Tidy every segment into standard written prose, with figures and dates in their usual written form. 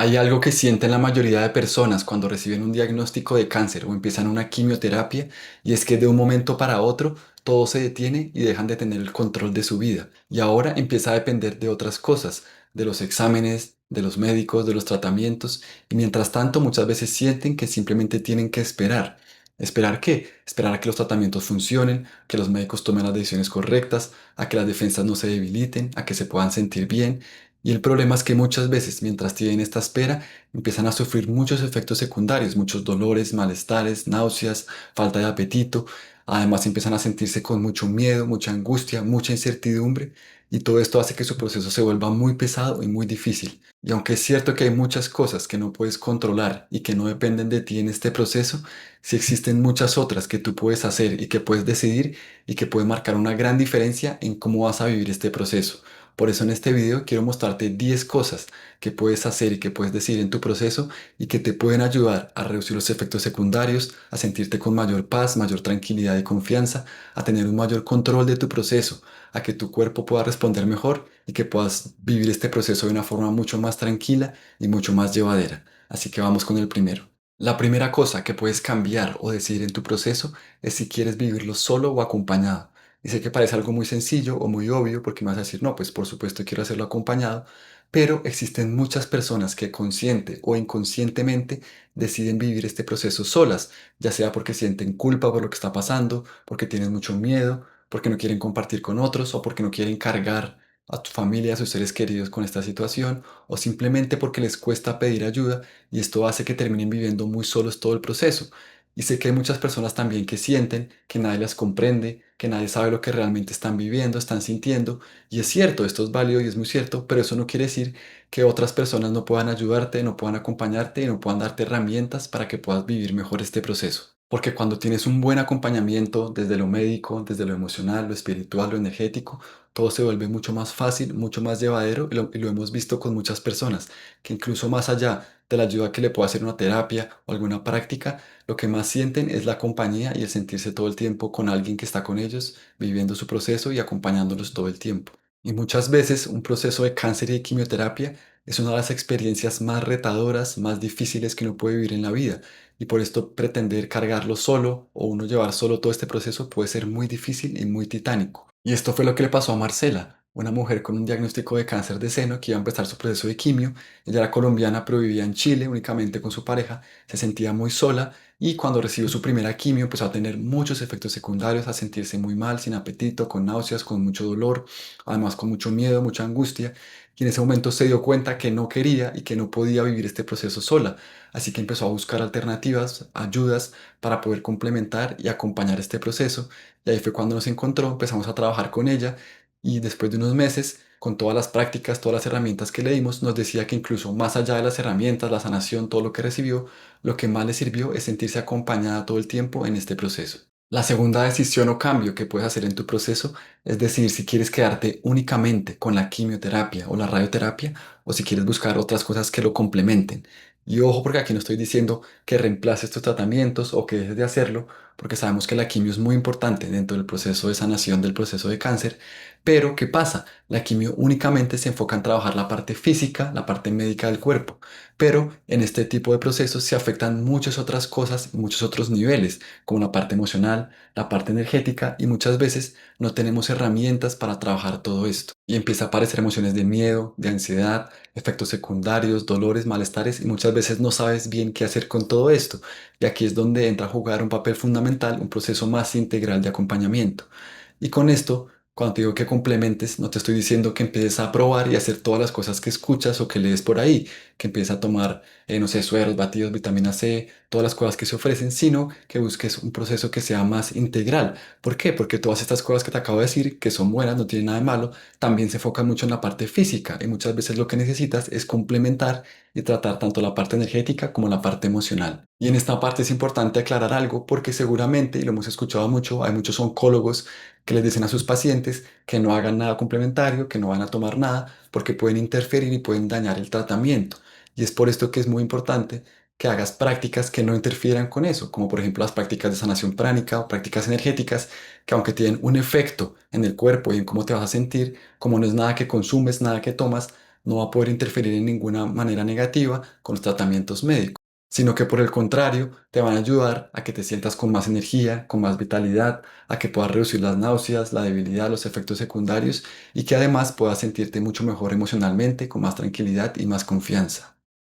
Hay algo que sienten la mayoría de personas cuando reciben un diagnóstico de cáncer o empiezan una quimioterapia, y es que de un momento para otro todo se detiene y dejan de tener el control de su vida. Y ahora empieza a depender de otras cosas, de los exámenes, de los médicos, de los tratamientos, y mientras tanto muchas veces sienten que simplemente tienen que esperar. ¿Esperar qué? Esperar a que los tratamientos funcionen, que los médicos tomen las decisiones correctas, a que las defensas no se debiliten, a que se puedan sentir bien. Y el problema es que muchas veces, mientras tienen esta espera, empiezan a sufrir muchos efectos secundarios, muchos dolores, malestares, náuseas, falta de apetito. Además, empiezan a sentirse con mucho miedo, mucha angustia, mucha incertidumbre. Y todo esto hace que su proceso se vuelva muy pesado y muy difícil. Y aunque es cierto que hay muchas cosas que no puedes controlar y que no dependen de ti en este proceso, sí existen muchas otras que tú puedes hacer y que puedes decidir y que pueden marcar una gran diferencia en cómo vas a vivir este proceso. Por eso en este video quiero mostrarte 10 cosas que puedes hacer y que puedes decir en tu proceso y que te pueden ayudar a reducir los efectos secundarios, a sentirte con mayor paz, mayor tranquilidad y confianza, a tener un mayor control de tu proceso, a que tu cuerpo pueda responder mejor y que puedas vivir este proceso de una forma mucho más tranquila y mucho más llevadera. Así que vamos con el primero. La primera cosa que puedes cambiar o decidir en tu proceso es si quieres vivirlo solo o acompañado. Y sé que parece algo muy sencillo o muy obvio porque me vas a decir, no, pues por supuesto quiero hacerlo acompañado, pero existen muchas personas que consciente o inconscientemente deciden vivir este proceso solas, ya sea porque sienten culpa por lo que está pasando, porque tienen mucho miedo, porque no quieren compartir con otros o porque no quieren cargar a tu familia, a sus seres queridos con esta situación, o simplemente porque les cuesta pedir ayuda y esto hace que terminen viviendo muy solos todo el proceso. Y sé que hay muchas personas también que sienten que nadie las comprende, que nadie sabe lo que realmente están viviendo, están sintiendo. Y es cierto, esto es válido y es muy cierto, pero eso no quiere decir que otras personas no puedan ayudarte, no puedan acompañarte y no puedan darte herramientas para que puedas vivir mejor este proceso. Porque cuando tienes un buen acompañamiento desde lo médico, desde lo emocional, lo espiritual, lo energético, todo se vuelve mucho más fácil, mucho más llevadero y lo hemos visto con muchas personas, que incluso más allá de la ayuda que le pueda hacer una terapia o alguna práctica, lo que más sienten es la compañía y el sentirse todo el tiempo con alguien que está con ellos, viviendo su proceso y acompañándolos todo el tiempo. Y muchas veces un proceso de cáncer y de quimioterapia es una de las experiencias más retadoras, más difíciles que uno puede vivir en la vida. Y por esto pretender cargarlo solo o uno llevar solo todo este proceso puede ser muy difícil y muy titánico. Y esto fue lo que le pasó a Marcela, una mujer con un diagnóstico de cáncer de seno que iba a empezar su proceso de quimio. Ella era colombiana pero vivía en Chile únicamente con su pareja, se sentía muy sola y cuando recibió su primera quimio empezó a tener muchos efectos secundarios, a sentirse muy mal, sin apetito, con náuseas, con mucho dolor, además con mucho miedo, mucha angustia. Y en ese momento se dio cuenta que no quería y que no podía vivir este proceso sola. Así que empezó a buscar alternativas, ayudas para poder complementar y acompañar este proceso. Y ahí fue cuando nos encontró, empezamos a trabajar con ella y después de unos meses, con todas las prácticas, todas las herramientas que le dimos, nos decía que incluso más allá de las herramientas, la sanación, todo lo que recibió, lo que más le sirvió es sentirse acompañada todo el tiempo en este proceso. La segunda decisión o cambio que puedes hacer en tu proceso es decidir si quieres quedarte únicamente con la quimioterapia o la radioterapia o si quieres buscar otras cosas que lo complementen. Y ojo porque aquí no estoy diciendo que reemplaces tus tratamientos o que dejes de hacerlo, porque sabemos que la quimio es muy importante dentro del proceso de sanación del proceso de cáncer, pero ¿qué pasa? La quimio únicamente se enfoca en trabajar la parte física, la parte médica del cuerpo, pero en este tipo de procesos se afectan muchas otras cosas, muchos otros niveles, como la parte emocional, la parte energética, y muchas veces no tenemos herramientas para trabajar todo esto. Y empieza a aparecer emociones de miedo, de ansiedad, efectos secundarios, dolores, malestares, y muchas veces no sabes bien qué hacer con todo esto. Y aquí es donde entra a jugar un papel fundamental, un proceso más integral de acompañamiento. Y con esto, cuando te digo que complementes, no te estoy diciendo que empieces a probar y hacer todas las cosas que escuchas o que lees por ahí, que empieces a tomar, no sé, sueros, batidos, vitamina C, todas las cosas que se ofrecen, sino que busques un proceso que sea más integral. ¿Por qué? Porque todas estas cosas que te acabo de decir, que son buenas, no tienen nada de malo, también se enfocan mucho en la parte física y muchas veces lo que necesitas es complementar y tratar tanto la parte energética como la parte emocional. Y en esta parte es importante aclarar algo porque seguramente, y lo hemos escuchado mucho, hay muchos oncólogos que les dicen a sus pacientes que no hagan nada complementario, que no van a tomar nada, porque pueden interferir y pueden dañar el tratamiento. Y es por esto que es muy importante que hagas prácticas que no interfieran con eso, como por ejemplo las prácticas de sanación pránica o prácticas energéticas, que aunque tienen un efecto en el cuerpo y en cómo te vas a sentir, como no es nada que consumes, nada que tomas, no va a poder interferir en ninguna manera negativa con los tratamientos médicos, sino que por el contrario te van a ayudar a que te sientas con más energía, con más vitalidad, a que puedas reducir las náuseas, la debilidad, los efectos secundarios y que además puedas sentirte mucho mejor emocionalmente, con más tranquilidad y más confianza.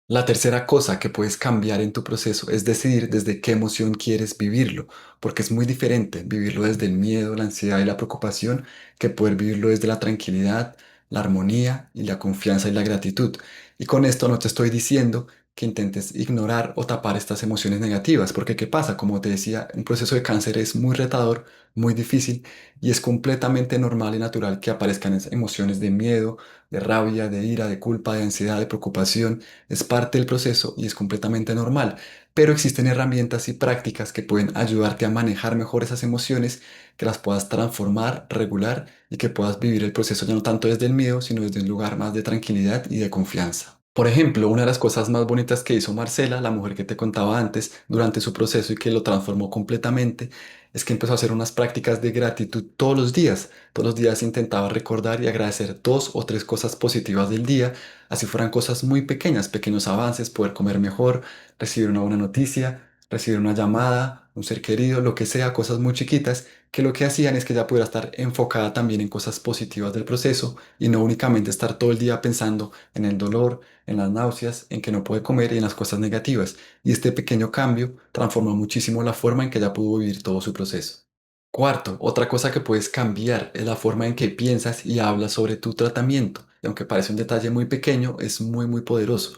La tercera cosa que puedes cambiar en tu proceso es decidir desde qué emoción quieres vivirlo, porque es muy diferente vivirlo desde el miedo, la ansiedad y la preocupación que poder vivirlo desde la tranquilidad, la armonía y la confianza y la gratitud. Y con esto no te estoy diciendo que intentes ignorar o tapar estas emociones negativas, porque ¿qué pasa? Como te decía, un proceso de cáncer es muy retador, muy difícil y es completamente normal y natural que aparezcan emociones de miedo, de rabia, de ira, de culpa, de ansiedad, de preocupación. Es parte del proceso y es completamente normal, pero existen herramientas y prácticas que pueden ayudarte a manejar mejor esas emociones, que las puedas transformar, regular y que puedas vivir el proceso ya no tanto desde el miedo, sino desde un lugar más de tranquilidad y de confianza. Por ejemplo, una de las cosas más bonitas que hizo Marcela, la mujer que te contaba antes, durante su proceso y que lo transformó completamente, es que empezó a hacer unas prácticas de gratitud todos los días. Todos los días intentaba recordar y agradecer dos o tres cosas positivas del día, así fueran cosas muy pequeñas, pequeños avances, poder comer mejor, recibir una buena noticia, recibir una llamada, un ser querido, lo que sea, cosas muy chiquitas, que lo que hacían es que ella pudiera estar enfocada también en cosas positivas del proceso y no únicamente estar todo el día pensando en el dolor, en las náuseas, en que no puede comer y en las cosas negativas. Y este pequeño cambio transformó muchísimo la forma en que ella pudo vivir todo su proceso. Cuarto, otra cosa que puedes cambiar es la forma en que piensas y hablas sobre tu tratamiento. Y aunque parece un detalle muy pequeño, es muy, muy poderoso.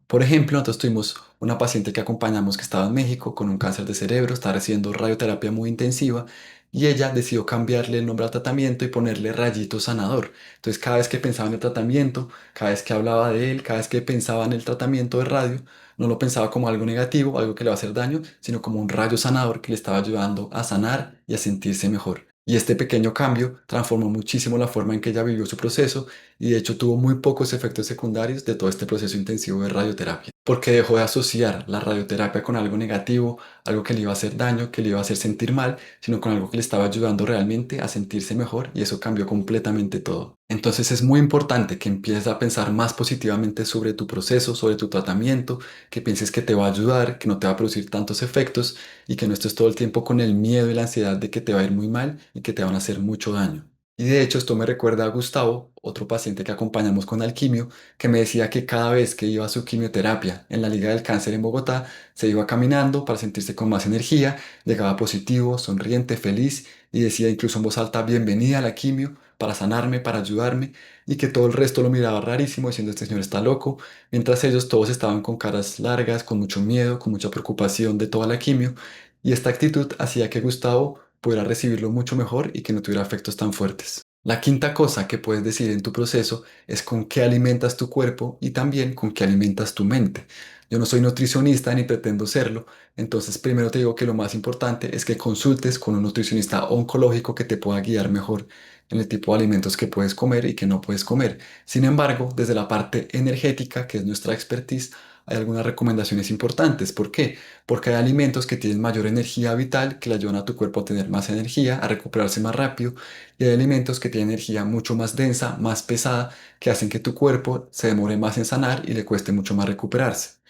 Por ejemplo, nosotros tuvimos una paciente que acompañamos que estaba en México con un cáncer de cerebro, estaba recibiendo radioterapia muy intensiva y ella decidió cambiarle el nombre al tratamiento y ponerle Rayito Sanador. Entonces, cada vez que pensaba en el tratamiento, cada vez que hablaba de él, cada vez que pensaba en el tratamiento de radio, no lo pensaba como algo negativo, algo que le va a hacer daño, sino como un rayo sanador que le estaba ayudando a sanar y a sentirse mejor. Y este pequeño cambio transformó muchísimo la forma en que ella vivió su proceso y de hecho tuvo muy pocos efectos secundarios de todo este proceso intensivo de radioterapia, porque dejó de asociar la radioterapia con algo negativo, algo que le iba a hacer daño, que le iba a hacer sentir mal, sino con algo que le estaba ayudando realmente a sentirse mejor y eso cambió completamente todo. Entonces es muy importante que empieces a pensar más positivamente sobre tu proceso, sobre tu tratamiento, que pienses que te va a ayudar, que no te va a producir tantos efectos y que no estés todo el tiempo con el miedo y la ansiedad de que te va a ir muy mal y que te van a hacer mucho daño. Y de hecho esto me recuerda a Gustavo, otro paciente que acompañamos con alquimio, que me decía que cada vez que iba a su quimioterapia en la Liga del Cáncer en Bogotá, se iba caminando para sentirse con más energía, llegaba positivo, sonriente, feliz y decía incluso en voz alta, bienvenida a la quimio, para sanarme, para ayudarme, y que todo el resto lo miraba rarísimo, diciendo, este señor está loco, mientras ellos todos estaban con caras largas, con mucho miedo, con mucha preocupación de toda la quimio, y esta actitud hacía que Gustavo pudiera recibirlo mucho mejor y que no tuviera efectos tan fuertes. La quinta cosa que puedes decidir en tu proceso es con qué alimentas tu cuerpo y también con qué alimentas tu mente. Yo no soy nutricionista ni pretendo serlo, entonces primero te digo que lo más importante es que consultes con un nutricionista oncológico que te pueda guiar mejor en el tipo de alimentos que puedes comer y que no puedes comer. Sin embargo, desde la parte energética, que es nuestra expertise, hay algunas recomendaciones importantes. ¿Por qué? Porque hay alimentos que tienen mayor energía vital, que le ayudan a tu cuerpo a tener más energía, a recuperarse más rápido, y hay alimentos que tienen energía mucho más densa, más pesada, que hacen que tu cuerpo se demore más en sanar y le cueste mucho más recuperarse.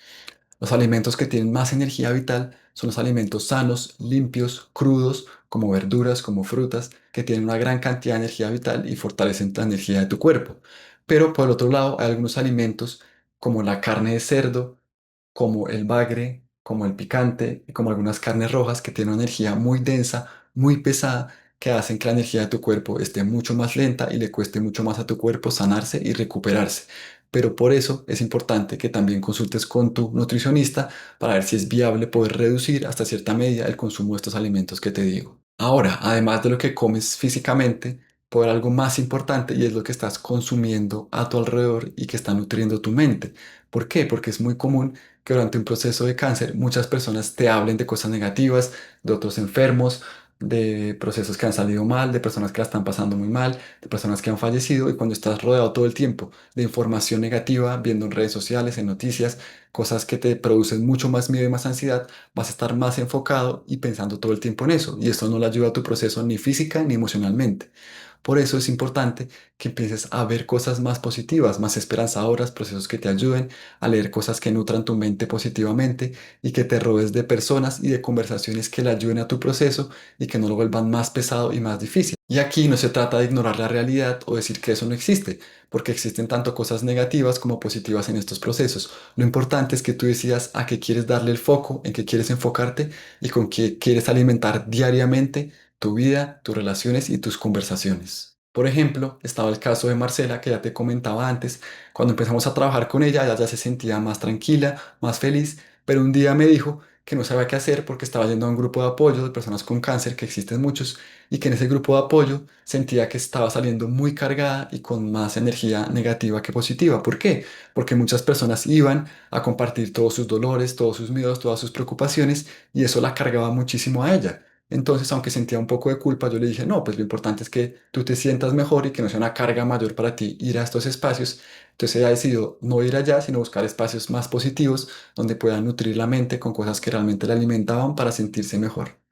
Los alimentos que tienen más energía vital son los alimentos sanos, limpios, crudos, como verduras, como frutas, que tienen una gran cantidad de energía vital y fortalecen la energía de tu cuerpo. Pero por el otro lado, hay algunos alimentos como la carne de cerdo, como el bagre, como el picante y como algunas carnes rojas que tienen una energía muy densa, muy pesada, que hacen que la energía de tu cuerpo esté mucho más lenta y le cueste mucho más a tu cuerpo sanarse y recuperarse. Pero por eso es importante que también consultes con tu nutricionista para ver si es viable poder reducir hasta cierta medida el consumo de estos alimentos que te digo. Ahora, además de lo que comes físicamente, puede haber algo más importante y es lo que estás consumiendo a tu alrededor y que está nutriendo tu mente. ¿Por qué? Porque es muy común que durante un proceso de cáncer muchas personas te hablen de cosas negativas, de otros enfermos, de procesos que han salido mal, de personas que la están pasando muy mal, de personas que han fallecido y cuando estás rodeado todo el tiempo de información negativa, viendo en redes sociales, en noticias, cosas que te producen mucho más miedo y más ansiedad, vas a estar más enfocado y pensando todo el tiempo en eso y esto no le ayuda a tu proceso ni física ni emocionalmente. Por eso es importante que empieces a ver cosas más positivas, más esperanzadoras, procesos que te ayuden, a leer cosas que nutran tu mente positivamente y que te rodees de personas y de conversaciones que le ayuden a tu proceso y que no lo vuelvan más pesado y más difícil. Y aquí no se trata de ignorar la realidad o decir que eso no existe, porque existen tanto cosas negativas como positivas en estos procesos. Lo importante es que tú decidas a qué quieres darle el foco, en qué quieres enfocarte y con qué quieres alimentar diariamente tu vida, tus relaciones y tus conversaciones. Por ejemplo, estaba el caso de Marcela, que ya te comentaba antes. Cuando empezamos a trabajar con ella, ella ya se sentía más tranquila, más feliz, pero un día me dijo que no sabía qué hacer porque estaba yendo a un grupo de apoyo de personas con cáncer, que existen muchos, y que en ese grupo de apoyo sentía que estaba saliendo muy cargada y con más energía negativa que positiva. ¿Por qué? Porque muchas personas iban a compartir todos sus dolores, todos sus miedos, todas sus preocupaciones, y eso la cargaba muchísimo a ella. Entonces, aunque sentía un poco de culpa, yo le dije, no, pues lo importante es que tú te sientas mejor y que no sea una carga mayor para ti ir a estos espacios. Entonces ella decidió no ir allá, sino buscar espacios más positivos donde pueda nutrir la mente con cosas que realmente la alimentaban para sentirse mejor.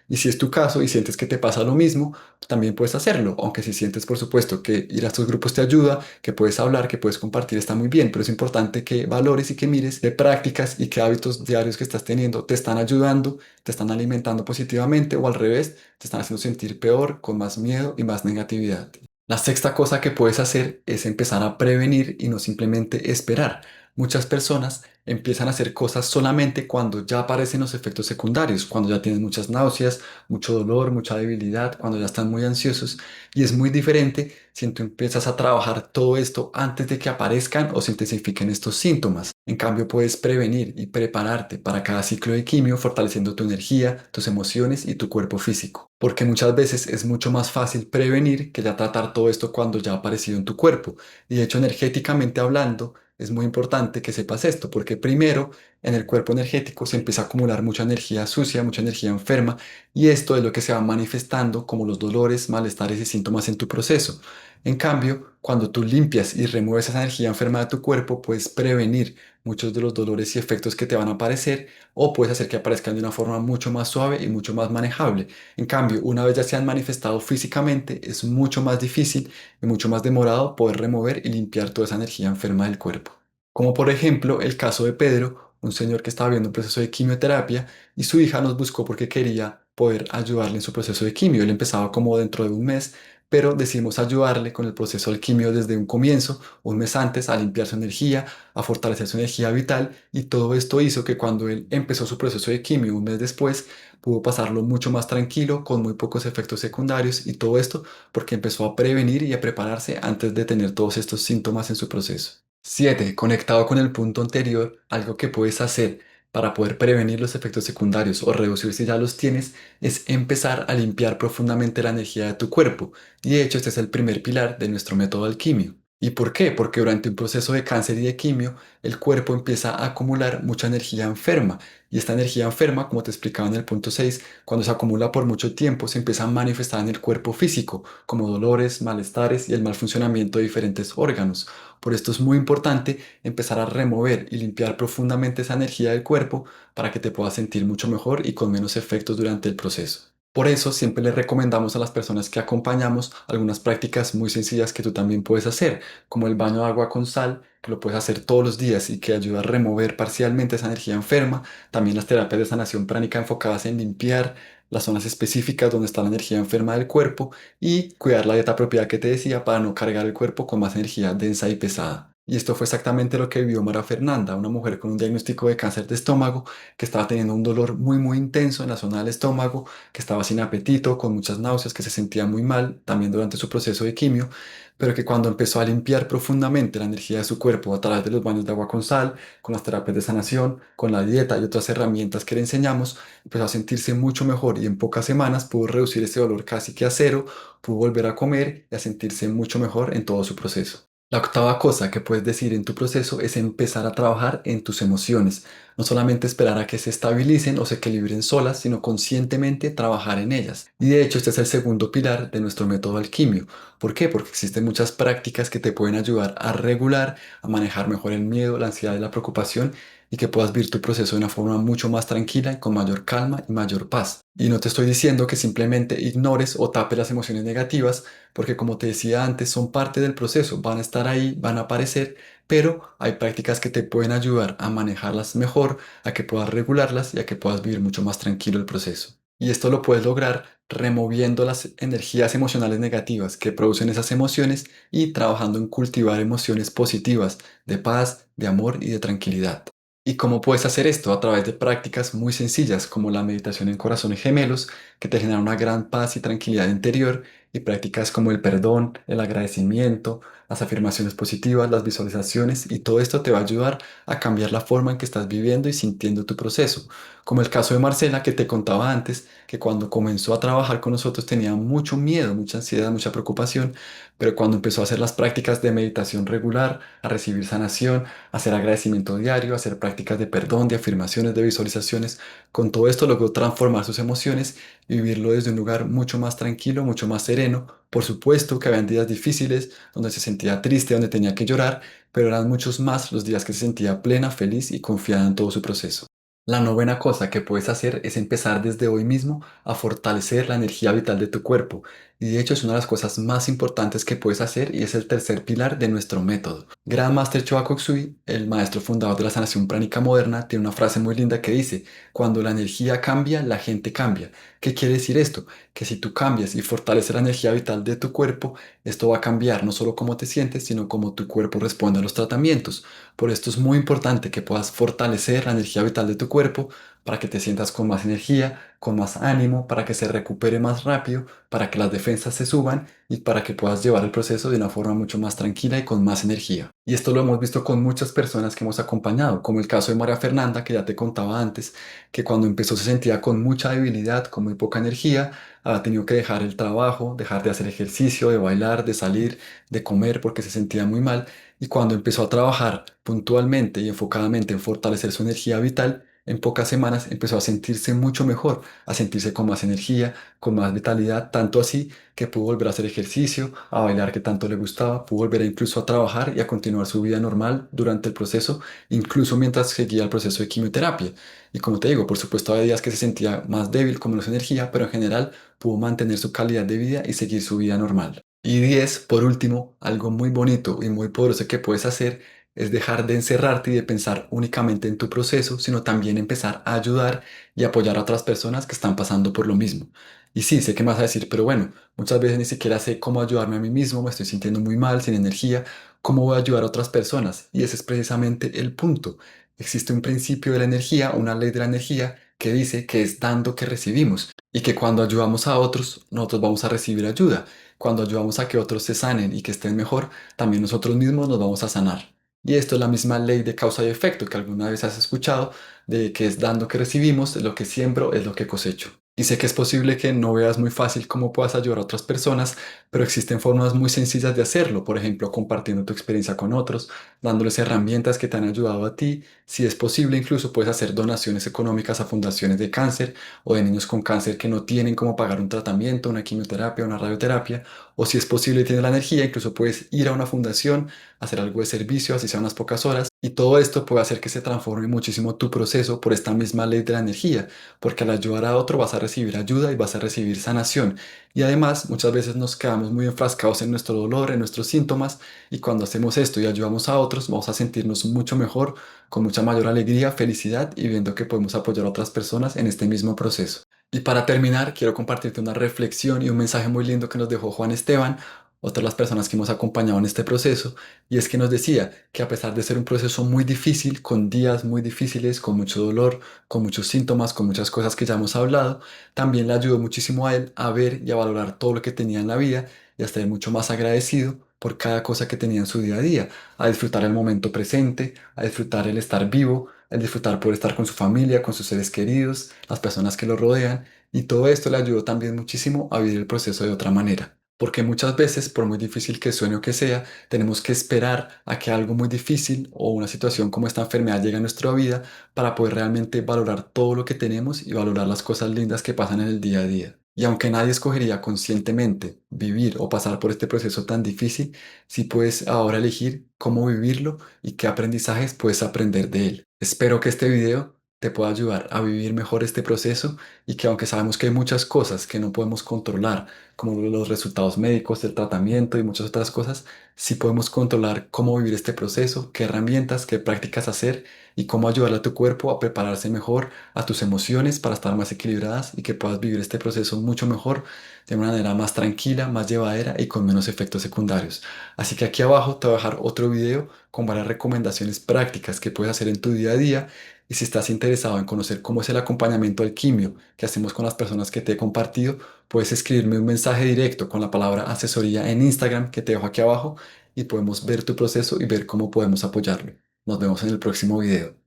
Y si es tu caso y sientes que te pasa lo mismo, también puedes hacerlo, aunque si sientes, por supuesto, que ir a estos grupos te ayuda, que puedes hablar, que puedes compartir, está muy bien, pero es importante que valores y que mires qué prácticas y qué hábitos diarios que estás teniendo te están ayudando, te están alimentando positivamente o al revés, te están haciendo sentir peor, con más miedo y más negatividad. La sexta cosa que puedes hacer es empezar a prevenir y no simplemente esperar. Muchas personas empiezan a hacer cosas solamente cuando ya aparecen los efectos secundarios, cuando ya tienen muchas náuseas, mucho dolor, mucha debilidad, cuando ya están muy ansiosos. Y es muy diferente si tú empiezas a trabajar todo esto antes de que aparezcan o se intensifiquen estos síntomas. En cambio, puedes prevenir y prepararte para cada ciclo de quimio, fortaleciendo tu energía, tus emociones y tu cuerpo físico. Porque muchas veces es mucho más fácil prevenir que ya tratar todo esto cuando ya ha aparecido en tu cuerpo. Y de hecho, energéticamente hablando, es muy importante que sepas esto, porque primero en el cuerpo energético se empieza a acumular mucha energía sucia, mucha energía enferma, y esto es lo que se va manifestando como los dolores, malestares y síntomas en tu proceso. En cambio, cuando tú limpias y remueves esa energía enferma de tu cuerpo, puedes prevenir muchos de los dolores y efectos que te van a aparecer o puedes hacer que aparezcan de una forma mucho más suave y mucho más manejable. En cambio, una vez ya se han manifestado físicamente, es mucho más difícil y mucho más demorado poder remover y limpiar toda esa energía enferma del cuerpo. Como por ejemplo el caso de Pedro, un señor que estaba viendo un proceso de quimioterapia y su hija nos buscó porque quería poder ayudarle en su proceso de quimio. Él empezaba como dentro de un mes, pero decidimos ayudarle con el proceso del quimio desde un comienzo, un mes antes, a limpiar su energía, a fortalecer su energía vital y todo esto hizo que cuando él empezó su proceso de quimio un mes después, pudo pasarlo mucho más tranquilo, con muy pocos efectos secundarios y todo esto porque empezó a prevenir y a prepararse antes de tener todos estos síntomas en su proceso. 7. Conectado con el punto anterior, algo que puedes hacer para poder prevenir los efectos secundarios o reducir si ya los tienes es empezar a limpiar profundamente la energía de tu cuerpo. Y de hecho este es el primer pilar de nuestro método alquimio. ¿Y por qué? Porque durante un proceso de cáncer y de quimio, el cuerpo empieza a acumular mucha energía enferma. Y esta energía enferma, como te explicaba en el punto 6, cuando se acumula por mucho tiempo, se empieza a manifestar en el cuerpo físico, como dolores, malestares y el mal funcionamiento de diferentes órganos. Por esto es muy importante empezar a remover y limpiar profundamente esa energía del cuerpo para que te puedas sentir mucho mejor y con menos efectos durante el proceso. Por eso siempre les recomendamos a las personas que acompañamos algunas prácticas muy sencillas que tú también puedes hacer, como el baño de agua con sal, que lo puedes hacer todos los días y que ayuda a remover parcialmente esa energía enferma. También las terapias de sanación pránica enfocadas en limpiar las zonas específicas donde está la energía enferma del cuerpo y cuidar la dieta apropiada que te decía para no cargar el cuerpo con más energía densa y pesada. Y esto fue exactamente lo que vivió Mara Fernanda, una mujer con un diagnóstico de cáncer de estómago que estaba teniendo un dolor muy muy intenso en la zona del estómago, que estaba sin apetito, con muchas náuseas, que se sentía muy mal también durante su proceso de quimio, pero que cuando empezó a limpiar profundamente la energía de su cuerpo a través de los baños de agua con sal, con las terapias de sanación, con la dieta y otras herramientas que le enseñamos, empezó a sentirse mucho mejor y en pocas semanas pudo reducir ese dolor casi que a cero, pudo volver a comer y a sentirse mucho mejor en todo su proceso. La octava cosa que puedes decir en tu proceso es empezar a trabajar en tus emociones. No solamente esperar a que se estabilicen o se equilibren solas, sino conscientemente trabajar en ellas. Y de hecho este es el segundo pilar de nuestro método alquimio. ¿Por qué? Porque existen muchas prácticas que te pueden ayudar a regular, a manejar mejor el miedo, la ansiedad y la preocupación y que puedas vivir tu proceso de una forma mucho más tranquila y con mayor calma y mayor paz. Y no te estoy diciendo que simplemente ignores o tapes las emociones negativas, porque como te decía antes, son parte del proceso, van a estar ahí, van a aparecer, pero hay prácticas que te pueden ayudar a manejarlas mejor, a que puedas regularlas y a que puedas vivir mucho más tranquilo el proceso. Y esto lo puedes lograr removiendo las energías emocionales negativas que producen esas emociones y trabajando en cultivar emociones positivas de paz, de amor y de tranquilidad. ¿Y cómo puedes hacer esto? A través de prácticas muy sencillas como la meditación en corazones gemelos, que te genera una gran paz y tranquilidad interior, y prácticas como el perdón, el agradecimiento, las afirmaciones positivas, las visualizaciones, y todo esto te va a ayudar a cambiar la forma en que estás viviendo y sintiendo tu proceso. Como el caso de Marcela que te contaba antes, que cuando comenzó a trabajar con nosotros tenía mucho miedo, mucha ansiedad, mucha preocupación, pero cuando empezó a hacer las prácticas de meditación regular, a recibir sanación, a hacer agradecimiento diario, a hacer prácticas de perdón, de afirmaciones, de visualizaciones, con todo esto logró transformar sus emociones y vivirlo desde un lugar mucho más tranquilo, mucho más sereno. Por supuesto que habían días difíciles donde se sentía triste, donde tenía que llorar, pero eran muchos más los días que se sentía plena, feliz y confiada en todo su proceso. La novena cosa que puedes hacer es empezar desde hoy mismo a fortalecer la energía vital de tu cuerpo. Y de hecho es una de las cosas más importantes que puedes hacer y es el tercer pilar de nuestro método. Gran Master Choa Kok Sui, el maestro fundador de la sanación pránica moderna, tiene una frase muy linda que dice: cuando la energía cambia, la gente cambia. ¿Qué quiere decir esto? Que si tú cambias y fortaleces la energía vital de tu cuerpo, esto va a cambiar no solo cómo te sientes, sino cómo tu cuerpo responde a los tratamientos. Por esto es muy importante que puedas fortalecer la energía vital de tu cuerpo para que te sientas con más energía, con más ánimo, para que se recupere más rápido, para que las defensas se suban y para que puedas llevar el proceso de una forma mucho más tranquila y con más energía. Y esto lo hemos visto con muchas personas que hemos acompañado, como el caso de María Fernanda, que ya te contaba antes, que cuando empezó se sentía con mucha debilidad, con muy poca energía, había tenido que dejar el trabajo, dejar de hacer ejercicio, de bailar, de salir, de comer porque se sentía muy mal. Y cuando empezó a trabajar puntualmente y enfocadamente en fortalecer su energía vital, en pocas semanas empezó a sentirse mucho mejor, a sentirse con más energía, con más vitalidad, tanto así que pudo volver a hacer ejercicio, a bailar que tanto le gustaba, pudo volver incluso a trabajar y a continuar su vida normal durante el proceso, incluso mientras seguía el proceso de quimioterapia. Y como te digo, por supuesto había días que se sentía más débil, con menos energía, pero en general pudo mantener su calidad de vida y seguir su vida normal. Y 10, por último, algo muy bonito y muy poderoso que puedes hacer es dejar de encerrarte y de pensar únicamente en tu proceso, sino también empezar a ayudar y apoyar a otras personas que están pasando por lo mismo. Y sí, sé que me vas a decir, pero bueno, muchas veces ni siquiera sé cómo ayudarme a mí mismo, me estoy sintiendo muy mal, sin energía, ¿cómo voy a ayudar a otras personas? Y ese es precisamente el punto. Existe un principio de la energía, una ley de la energía, que dice que es dando que recibimos y que cuando ayudamos a otros, nosotros vamos a recibir ayuda. Cuando ayudamos a que otros se sanen y que estén mejor, también nosotros mismos nos vamos a sanar. Y esto es la misma ley de causa y efecto que alguna vez has escuchado, de que es dando que recibimos, lo que siembro es lo que cosecho. Y sé que es posible que no veas muy fácil cómo puedas ayudar a otras personas, pero existen formas muy sencillas de hacerlo, por ejemplo, compartiendo tu experiencia con otros, dándoles herramientas que te han ayudado a ti. Si es posible, incluso puedes hacer donaciones económicas a fundaciones de cáncer o de niños con cáncer que no tienen cómo pagar un tratamiento, una quimioterapia, una radioterapia, o si es posible y tienes la energía, incluso puedes ir a una fundación, hacer algo de servicio, así sea unas pocas horas, y todo esto puede hacer que se transforme muchísimo tu proceso por esta misma ley de la energía, porque al ayudar a otro vas a recibir ayuda y vas a recibir sanación. Y además, muchas veces nos quedamos muy enfrascados en nuestro dolor, en nuestros síntomas, y cuando hacemos esto y ayudamos a otros, vamos a sentirnos mucho mejor, con mucha mayor alegría, felicidad y viendo que podemos apoyar a otras personas en este mismo proceso. Y para terminar, quiero compartirte una reflexión y un mensaje muy lindo que nos dejó Juan Esteban, otra de las personas que hemos acompañado en este proceso, y es que nos decía que a pesar de ser un proceso muy difícil, con días muy difíciles, con mucho dolor, con muchos síntomas, con muchas cosas que ya hemos hablado, también le ayudó muchísimo a él a ver y a valorar todo lo que tenía en la vida y a estar mucho más agradecido por cada cosa que tenía en su día a día, a disfrutar el momento presente, a disfrutar el estar vivo, a disfrutar por estar con su familia, con sus seres queridos, las personas que lo rodean, y todo esto le ayudó también muchísimo a vivir el proceso de otra manera. Porque muchas veces, por muy difícil que suene o que sea, tenemos que esperar a que algo muy difícil o una situación como esta enfermedad llegue a nuestra vida para poder realmente valorar todo lo que tenemos y valorar las cosas lindas que pasan en el día a día. Y aunque nadie escogería conscientemente vivir o pasar por este proceso tan difícil, sí puedes ahora elegir cómo vivirlo y qué aprendizajes puedes aprender de él. Espero que este video te pueda ayudar a vivir mejor este proceso y que aunque sabemos que hay muchas cosas que no podemos controlar, como los resultados médicos del tratamiento y muchas otras cosas, sí podemos controlar cómo vivir este proceso, qué herramientas, qué prácticas hacer y cómo ayudar a tu cuerpo a prepararse mejor, a tus emociones para estar más equilibradas y que puedas vivir este proceso mucho mejor, de una manera más tranquila, más llevadera y con menos efectos secundarios. Así que aquí abajo te voy a dejar otro video con varias recomendaciones prácticas que puedes hacer en tu día a día. Y si estás interesado en conocer cómo es el acompañamiento al quimio que hacemos con las personas que te he compartido, puedes escribirme un mensaje directo con la palabra asesoría en Instagram que te dejo aquí abajo y podemos ver tu proceso y ver cómo podemos apoyarlo. Nos vemos en el próximo video.